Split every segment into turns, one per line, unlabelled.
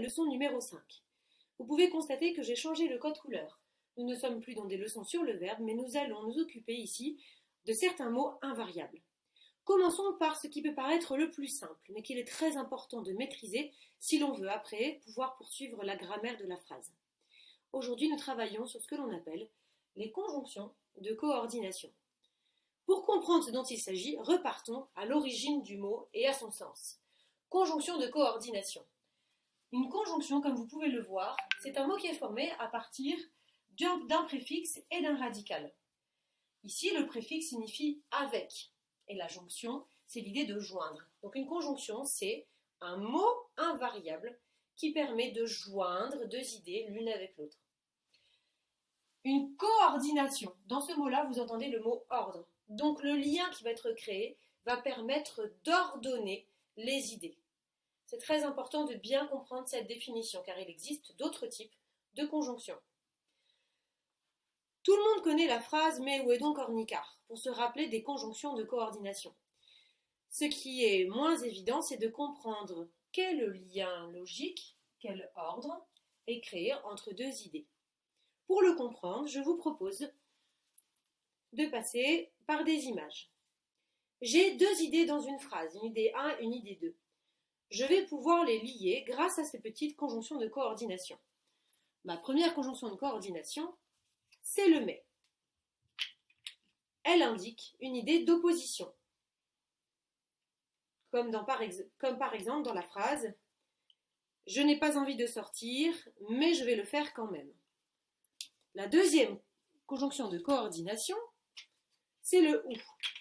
leçon numéro 5. Vous pouvez constater que j'ai changé le code couleur. Nous ne sommes plus dans des leçons sur le verbe, mais nous allons nous occuper ici de certains mots invariables. Commençons par ce qui peut paraître le plus simple, mais qu'il est très important de maîtriser si l'on veut après pouvoir poursuivre la grammaire de la phrase. Aujourd'hui, nous travaillons sur ce que l'on appelle les conjonctions de coordination. Pour comprendre ce dont il s'agit, repartons à l'origine du mot et à son sens. Conjonction de coordination. Une conjonction, comme vous pouvez le voir, c'est un mot qui est formé à partir d'un préfixe et d'un radical. Ici, le préfixe signifie avec, et la jonction, c'est l'idée de joindre. Donc une conjonction, c'est un mot invariable qui permet de joindre deux idées l'une avec l'autre. Une coordination. Dans ce mot-là, vous entendez le mot ordre. Donc le lien qui va être créé va permettre d'ordonner les idées. C'est très important de bien comprendre cette définition car il existe d'autres types de conjonctions. Tout le monde connaît la phrase « Mais où est donc Ornicart ?» pour se rappeler des conjonctions de coordination. Ce qui est moins évident, c'est de comprendre quel lien logique, quel ordre est créé entre deux idées. Pour le comprendre, je vous propose de passer par des images. J'ai deux idées dans une phrase, une idée 1 et une idée 2. Je vais pouvoir les lier grâce à ces petites conjonctions de coordination. Ma première conjonction de coordination, c'est le mais. Elle indique une idée d'opposition. Comme par exemple dans la phrase « Je n'ai pas envie de sortir, mais je vais le faire quand même ». La deuxième conjonction de coordination, c'est le ou,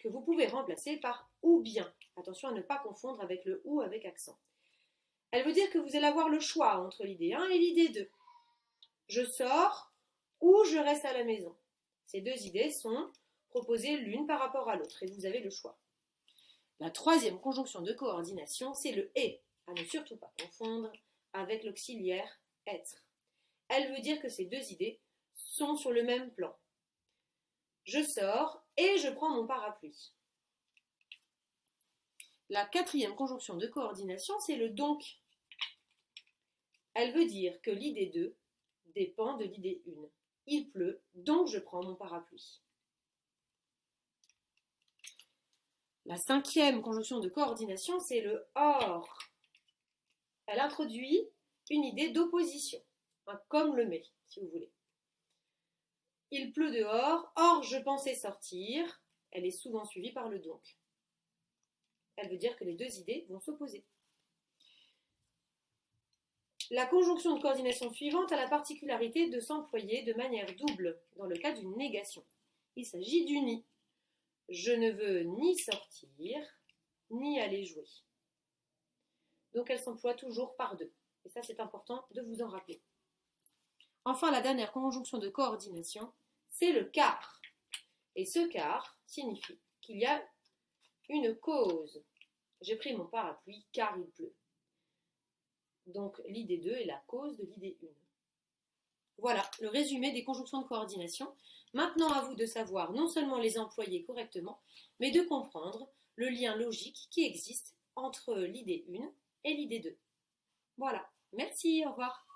que vous pouvez remplacer par ou bien. Attention à ne pas confondre avec le ou avec accent. Elle veut dire que vous allez avoir le choix entre l'idée 1 et l'idée 2. Je sors ou je reste à la maison. Ces deux idées sont proposées l'une par rapport à l'autre et vous avez le choix. La troisième conjonction de coordination, c'est le et, à ne surtout pas confondre avec l'auxiliaire être. Elle veut dire que ces deux idées sont sur le même plan. Je sors et je prends mon parapluie. La quatrième conjonction de coordination, c'est le donc. Elle veut dire que l'idée 2 dépend de l'idée 1. Il pleut, donc je prends mon parapluie. La cinquième conjonction de coordination, c'est le or. Elle introduit une idée d'opposition, comme le mais, si vous voulez. Il pleut dehors, or je pensais sortir. Elle est souvent suivie par le donc. Elle veut dire que les deux idées vont s'opposer. La conjonction de coordination suivante a la particularité de s'employer de manière double dans le cas d'une négation. Il s'agit du ni. Je ne veux ni sortir, ni aller jouer. Donc elle s'emploie toujours par deux. Et ça, c'est important de vous en rappeler. Enfin, la dernière conjonction de coordination, c'est le car. Et ce car signifie qu'il y a une cause. J'ai pris mon parapluie car il pleut. Donc l'idée 2 est la cause de l'idée 1. Voilà le résumé des conjonctions de coordination. Maintenant à vous de savoir non seulement les employer correctement, mais de comprendre le lien logique qui existe entre l'idée 1 et l'idée 2. Voilà, merci, au revoir.